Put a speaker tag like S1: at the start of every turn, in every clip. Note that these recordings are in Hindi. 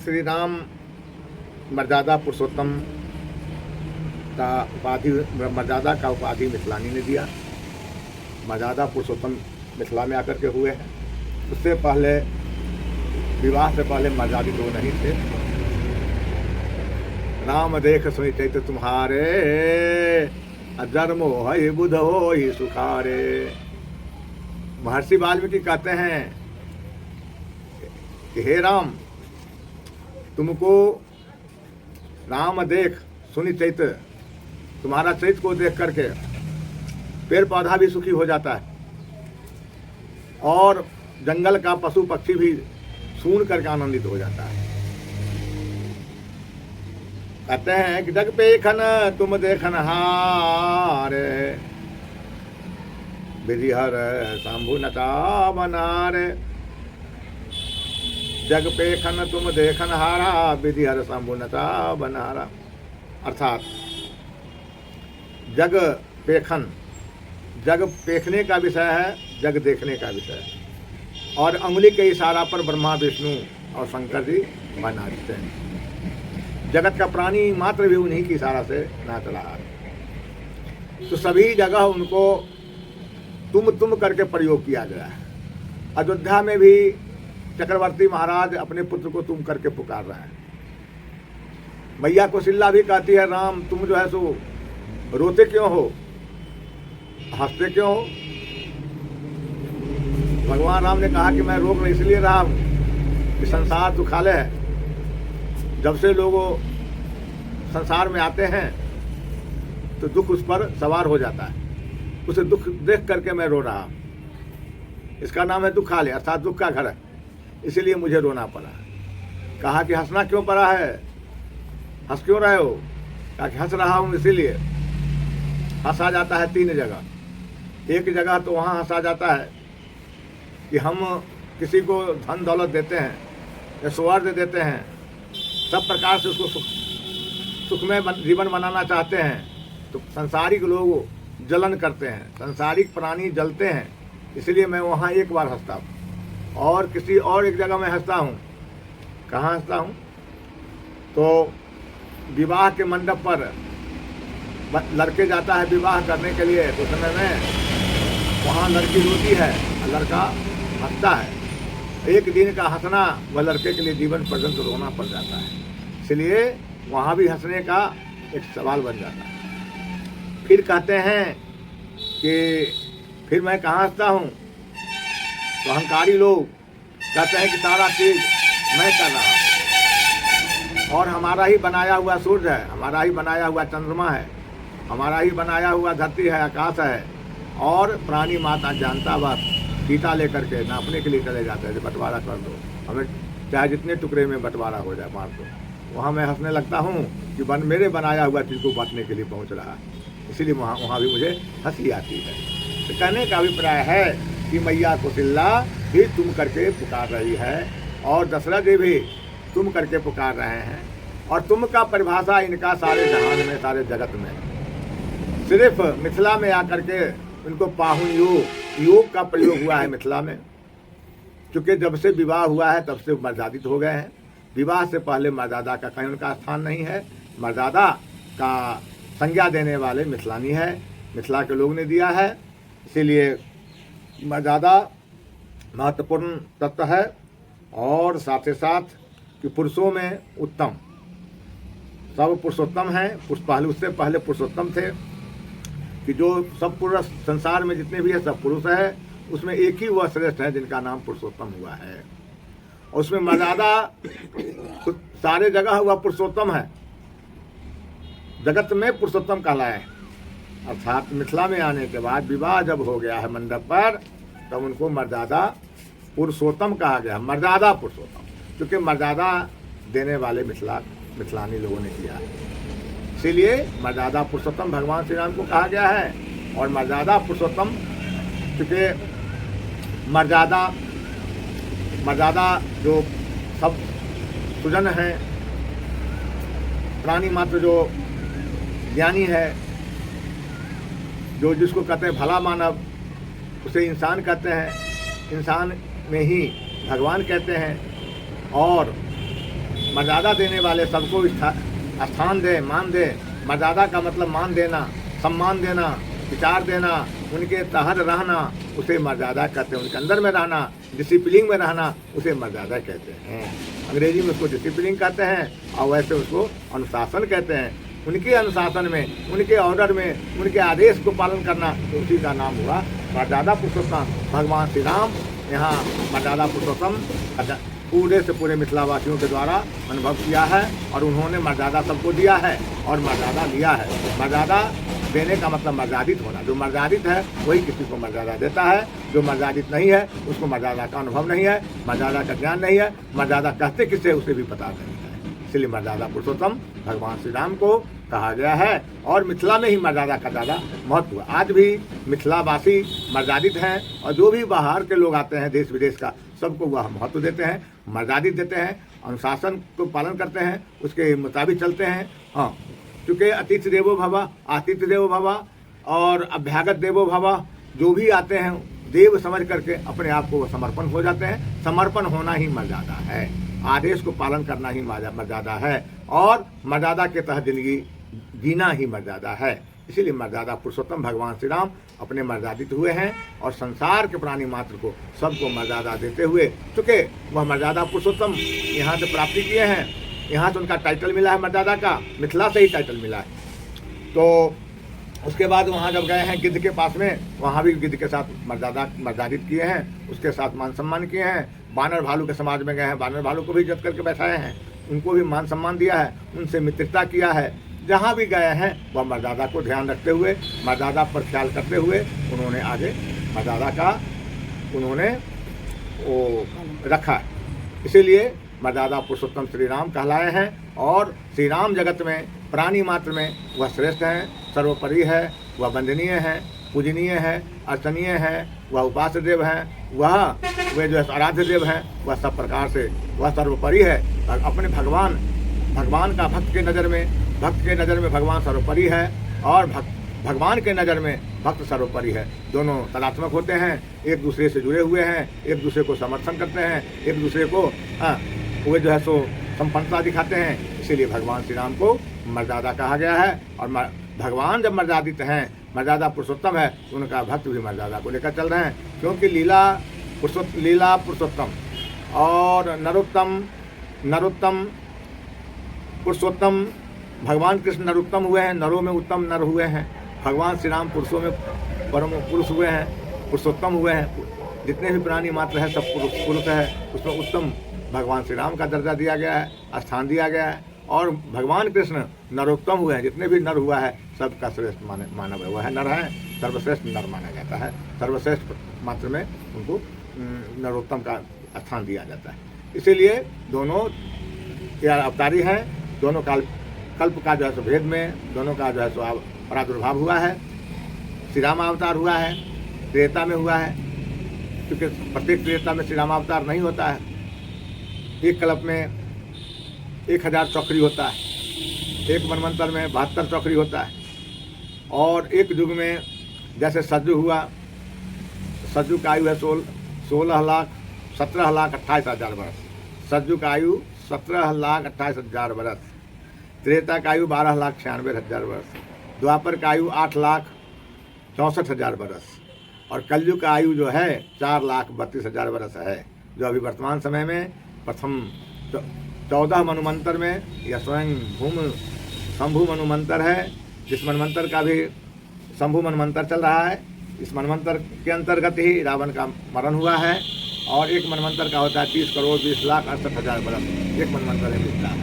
S1: श्री राम मर्यादा पुरुषोत्तम का उपाधि, मर्यादा का उपाधि मिथिलानी ने दिया। मर्यादा पुरुषोत्तम मिथिला में आकर के हुए हैं। उससे पहले, विवाह से पहले मर्यादी दो नहीं थे। राम देख सोई चैत तुम्हारे, अजर मोह बुध हो ही सुखारे। महर्षि वाल्मीकि कहते हैं कि हे राम, तुमको राम देख सुनी चैत, तुम्हारा चैत को देख करके पेड़ पौधा भी सुखी हो जाता है और जंगल का पशु पक्षी भी सुन करके आनंदित हो जाता है। कहते हैं कि जग पे खन तुम देखन हारे, विधिहर शंभु नटा बनारे। जग पे खन तुम देखन हारा, विधिहर शंभु नटा बनारा। अर्थात जग पेखन, जग पेखने का विषय है, जग देखने का विषय है। और अंगुली के इशारा पर ब्रह्मा विष्णु और शंकर जी बना देते हैं। जगत का प्राणी मात्र भी उन्हीं की इशारा से नाच रहा है। तो सभी जगह उनको तुम करके प्रयोग किया गया है। अयोध्या में भी चक्रवर्ती महाराज अपने पुत्र को तुम करके पुकार रहे हैं। मैया कौशल्या भी कहती है, राम तुम जो है सो रोते क्यों हो, हंसते क्यों हो। भगवान राम ने कहा कि मैं रोक नहीं इसलिए रहा हूँ कि संसार दुखालय है। जब से लोग संसार में आते हैं तो दुख उस पर सवार हो जाता है। उसे दुख देख करके मैं रो रहा हूँ। इसका नाम है दुखालय, अर्थात दुख का घर है, इसीलिए मुझे रोना पड़ा। कहा कि हंसना क्यों पड़ा है, हंस क्यों रहे हो। कहा कि हंस रहा हूँ इसीलिए। हंसा जाता है तीन जगह। एक जगह तो वहाँ हंसा जाता है कि हम किसी को धन दौलत देते हैं या स्वर्ग देते हैं, सब प्रकार से उसको सुखमय जीवन बनाना चाहते हैं, तो संसारिक लोग जलन करते हैं, संसारिक प्राणी जलते हैं, इसलिए मैं वहाँ एक बार हंसता हूँ। और किसी और एक जगह मैं हंसता हूँ। कहाँ हंसता हूँ, तो विवाह के मंडप पर लड़के जाता है विवाह करने के लिए, तो समय में वहाँ लड़की रोती है और लड़का हंसता है। एक दिन का हंसना वह लड़के के लिए जीवन पर्यंत रोना पड़ जाता है। इसलिए वहाँ भी हंसने का एक सवाल बन जाता है। फिर कहते हैं कि फिर मैं कहाँ हंसता हूँ, तो अहंकारी लोग कहते हैं कि सारा चीज मैं कर रहा हूँ और हमारा ही बनाया हुआ सूर्य है, हमारा ही बनाया हुआ चंद्रमा है, हमारा ही बनाया हुआ धरती है, आकाश है। और प्राणी माता जानता बस सीता लेकर के नापने के लिए चले जाते हैं, बंटवारा कर दो, हमें चाहे जितने टुकड़े में बंटवारा हो जाए मार दो। वहाँ मैं हंसने लगता हूँ कि मेरे बनाया हुआ चीज़ को बांटने के लिए पहुँच रहा है, इसीलिए वहाँ भी मुझे हंसी आती है। तो कहने का अभिप्राय है कि मैया कौशल्या भी तुम करके पुकार रही है और दशरथ जी भी तुम करके पुकार रहे हैं। और तुम का परिभाषा इनका सारे जहान में, सारे जगत में, सिर्फ मिथिला में आकर के इनको पाहुन योग का प्रयोग हुआ है मिथिला में। क्योंकि जब से विवाह हुआ है तब से मर्यादित हो गए हैं। विवाह से पहले मर्यादा का कहीं उनका स्थान नहीं है। मर्यादा का संज्ञा देने वाले मिथिलानी है, मिथिला के लोग ने दिया है। इसीलिए मर्यादा महत्वपूर्ण तत्व है। और साथ ही साथ कि पुरुषों में उत्तम, सब पुरुषोत्तम हैं। उससे पहले पुरुषोत्तम थे कि जो सब पुरुष संसार में जितने भी है सब पुरुष है, उसमें एक ही वह श्रेष्ठ है जिनका नाम पुरुषोत्तम हुआ है। और उसमें मर्यादा सारे जगह हुआ पुरुषोत्तम है, जगत में पुरुषोत्तम कहलाए। अर्थात मिथिला में आने के बाद विवाह जब हो गया है मंडप पर, तब उनको मर्यादा पुरुषोत्तम कहा गया। मर्यादा पुरुषोत्तम, क्योंकि मर्यादा देने वाले मिथिलानी लोगों ने किया है, इसीलिए मर्यादा पुरुषोत्तम भगवान श्री राम को कहा गया है। और मर्यादा पुरुषोत्तम क्योंकि मर्यादा जो सब सुजन है, प्राणी मात्र जो ज्ञानी है, जो जिसको कहते हैं भला मानव, उसे इंसान कहते हैं। इंसान में ही भगवान कहते हैं। और मर्यादा देने वाले सबको स्थान दे, मान दे। मर्यादा का मतलब मान देना, सम्मान देना, विचार देना, उनके तहत रहना, उसे मर्यादा कहते हैं। उनके अंदर में रहना, डिसिप्लिन में रहना, उसे मर्यादा कहते हैं। अंग्रेजी में उसको डिसिप्लिन कहते हैं और वैसे उसको अनुशासन कहते हैं। उनके अनुशासन में, उनके ऑर्डर में, उनके आदेश को पालन करना, तो उसी का नाम हुआ मर्यादा पुरुषोत्तम। भगवान श्री राम यहाँ मर्यादा पुरुषोत्तम पूरे से पूरे मिथिलावासियों के द्वारा अनुभव किया है और उन्होंने मर्यादा सबको दिया है और मर्यादा लिया है। मर्यादा देने का मतलब मर्यादित होना। जो मर्यादित है वही किसी को मर्यादा देता है, जो मर्यादित नहीं है उसको मर्यादा का अनुभव नहीं है, मर्यादा का ज्ञान नहीं है, मर्यादा कहते किससे उसे भी पता नहीं है। इसलिए मर्यादा पुरुषोत्तम भगवान श्री राम को कहा गया है और मिथिला में ही मर्यादा का ज़्यादा महत्व है। आज भी मिथिलावासी मर्यादित हैं और जो भी बाहर के लोग आते हैं देश विदेश का, सबको वह महत्व देते हैं, मर्यादित देते हैं, अनुशासन को पालन करते हैं, उसके मुताबिक चलते हैं। हाँ, क्योंकि अतिथि देवो भव, आतिथ्य देवो भव और अभ्यागत देवो भव, जो भी आते हैं देव समझ करके अपने आप को समर्पण हो जाते हैं। समर्पण होना ही मर्यादा है, आदेश को पालन करना ही मर्यादा है और मर्यादा के तहत जिंदगी जीना ही मर्यादा है। इसीलिए मर्यादा पुरुषोत्तम भगवान श्री राम अपने मर्यादित हुए हैं और संसार के प्राणी मात्र को सबको मर्यादा देते हुए, चूँकि वह मर्यादा पुरुषोत्तम यहाँ से प्राप्ति किए हैं, यहाँ से उनका टाइटल मिला है मर्यादा का, मिथिला से ही टाइटल मिला है। तो उसके बाद वहाँ जब गए हैं गिद्ध के पास में, वहाँ भी गिद्ध के साथ मर्यादित किए हैं, उसके साथ मान सम्मान किए हैं। बानर भालू के समाज में गए हैं, बानर भालू को भी इज्जत करके बैठाए हैं, उनको भी मान सम्मान दिया है, उनसे मित्रता किया है। जहाँ भी गए हैं वह मर्यादा को ध्यान रखते हुए, मर्यादा पर ख्याल करते हुए उन्होंने आगे मर्यादा का उन्होंने वो रखा है। इसीलिए मर्यादा पुरुषोत्तम श्री राम कहलाए हैं और श्री राम जगत में प्राणी मात्र में वह श्रेष्ठ हैं, सर्वोपरि है, वह वंदनीय है, पूजनीय है, अर्चनीय है, वह उपास्य देव हैं, वे जो है आराध्य देव हैं, वह सब प्रकार से वह सर्वोपरि है। अपने भगवान का भक्त के नज़र में भगवान सर्वोपरि है और भगवान के नज़र में भक्त सर्वोपरि है। दोनों तदात्मक होते हैं, एक दूसरे से जुड़े हुए हैं, एक दूसरे को समर्थन करते हैं, एक दूसरे को वे जो है सो संपन्नता दिखाते हैं। इसीलिए भगवान श्री राम को मर्यादा कहा गया है और भगवान जब मर्यादित हैं, मर्यादा पुरुषोत्तम है, तो उनका भक्त भी मर्यादा को लेकर चल रहे हैं। क्योंकि लीला पुरुषोत्तम और नरोत्तम पुरुषोत्तम, भगवान कृष्ण नरोत्तम हुए हैं, नरों में उत्तम नर हुए हैं। भगवान श्री राम पुरुषों में परम पुरुष हुए हैं, पुरुषोत्तम हुए हैं। जितने भी प्राणी मात्र हैं सब पुरुष है, उसमें उत्तम भगवान श्री राम का दर्जा दिया गया है, स्थान दिया गया है। और भगवान कृष्ण नरोत्तम हुए हैं, जितने भी नर हुआ है सबका श्रेष्ठ मानव है, वह नर है, सर्वश्रेष्ठ नर माना जाता है। सर्वश्रेष्ठ मात्र में उनको नरोत्तम का स्थान दिया जाता है। इसीलिए दोनों अवतारी हैं, दोनों कल्प का जो है सो भेद में दोनों का जो है सो प्रादुर्भाव हुआ है। श्री राम अवतार हुआ है, त्रेता में हुआ है, क्योंकि प्रत्येक त्रेता में श्री राम अवतार नहीं होता है। एक कल्प में 1000 चौकरी होता है, एक मनवंतर में 72 चौकरी होता है और एक युग में जैसे सज्जु हुआ, सज्जु का आयु है 17,28,000 वर्ष। सज्जु का आयु 17,28,000 वर्ष। त्रेता का आयु 12,96,000 वर्ष। द्वापर का आयु 8,64,000 वर्ष और कलयुग का आयु जो है 4,32,000 वर्ष है। जो अभी वर्तमान समय में प्रथम 14 मनुमंत्र में यह स्वयं शंभु मनुमंत्र है, जिस मनमंत्र का भी शंभु मनमंत्र चल रहा है। इस मनमंत्र के अंतर्गत ही रावण का मरण हुआ है और एक मनमंत्र का होता है 30,20,68,000 वर्ष। एक मनमंत्र है मिलता है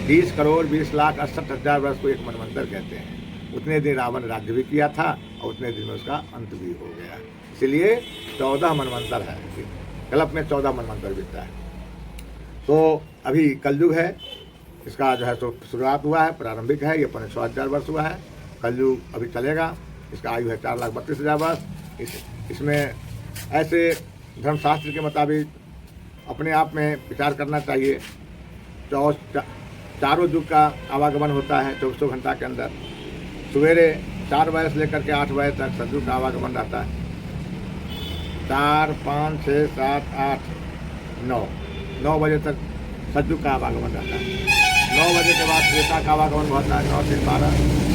S1: 30,20,68,000 वर्ष को एक मनमंत्र कहते हैं। उतने दिन रावण राज्य भी किया था और उतने दिन में उसका अंत भी हो गया। इसलिए 14 मनमंत्र है, कल्प में 14 मनमंत्र बीतता है। तो अभी कलयुग है, इसका जो है तो शुरुआत हुआ है, प्रारंभिक है, ये 100,000 वर्ष हुआ है। कलयुग अभी चलेगा, इसका आयु है 4,32,000 वर्ष। इसमें ऐसे धर्मशास्त्र के मुताबिक अपने आप में विचार करना चाहिए। चारों युग का आवागमन होता है 24 घंटा के अंदर। सवेरे 4 बजे से लेकर के 8 बजे तक सतयुग का आवागमन रहता है। 4, 5, 6, 7, 8, 9 बजे तक सतयुग का आवागमन रहता है। 9 बजे के बाद त्रेता का आवागमन होता है, 9 से 12,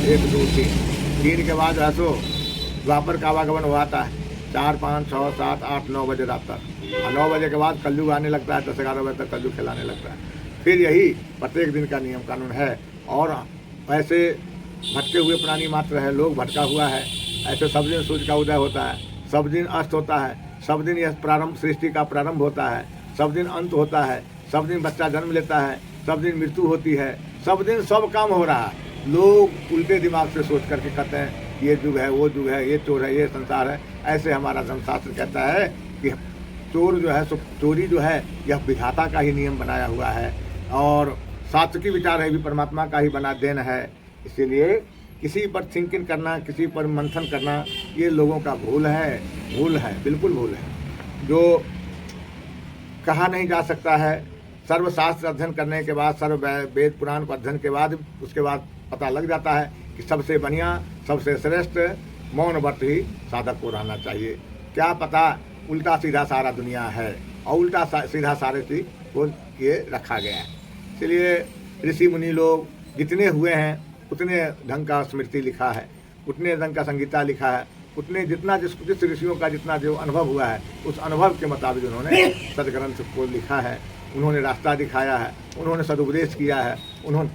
S1: 1, 2, 3 के बाद ऐसो द्वापर का आवागमन हुआता है, 4, 5, 6, 7, 8, 9 बजे रात तक। और 9 बजे के बाद कलयुग आने लगता है, 10-11 बजे तक कलयुग खिलाने लगता है। फिर यही प्रत्येक दिन का नियम कानून है। और ऐसे भटके हुए प्राणी मात्र है, लोग भटका हुआ है। ऐसे सब दिन सूर्य का उदय होता है, सब दिन अस्त होता है, सब दिन यह प्रारंभ सृष्टि का प्रारंभ होता है, सब दिन अंत होता है, सब दिन बच्चा जन्म लेता है, सब दिन मृत्यु होती है, सब दिन सब काम हो रहा है। लोग उल्टे दिमाग से सोच करके कहते हैं ये युग है, वो युग है, ये चोर है, ये संसार है। ऐसे हमारा धर्मशास्त्र कहता है कि चोर जो है, चोरी जो है यह विधाता का ही नियम बनाया हुआ है और शास्त्र की विचार है भी परमात्मा का ही बना देन है। इसीलिए किसी पर थिंकिंग करना, किसी पर मंथन करना, ये लोगों का भूल है, बिल्कुल भूल है। जो कहा नहीं जा सकता है, सर्वशास्त्र अध्ययन करने के बाद, सर्व वेद पुराण को अध्ययन के बाद, उसके बाद पता लग जाता है कि सबसे बढ़िया, सबसे श्रेष्ठ मौन व्रत ही साधक को रहना चाहिए। क्या पता उल्टा सीधा सारा दुनिया है और उल्टा सीधा सारे चीज को ये रखा गया है। इसलिए ऋषि मुनि लोग जितने हुए हैं उतने ढंग का स्मृति लिखा है, उतने ढंग का संगीता लिखा है, उतने जिस ऋषियों का जितना जो अनुभव हुआ है उस अनुभव के मुताबिक उन्होंने सदग्रंथ को लिखा है, उन्होंने रास्ता दिखाया है, उन्होंने सदुपदेश किया है, उन्होंने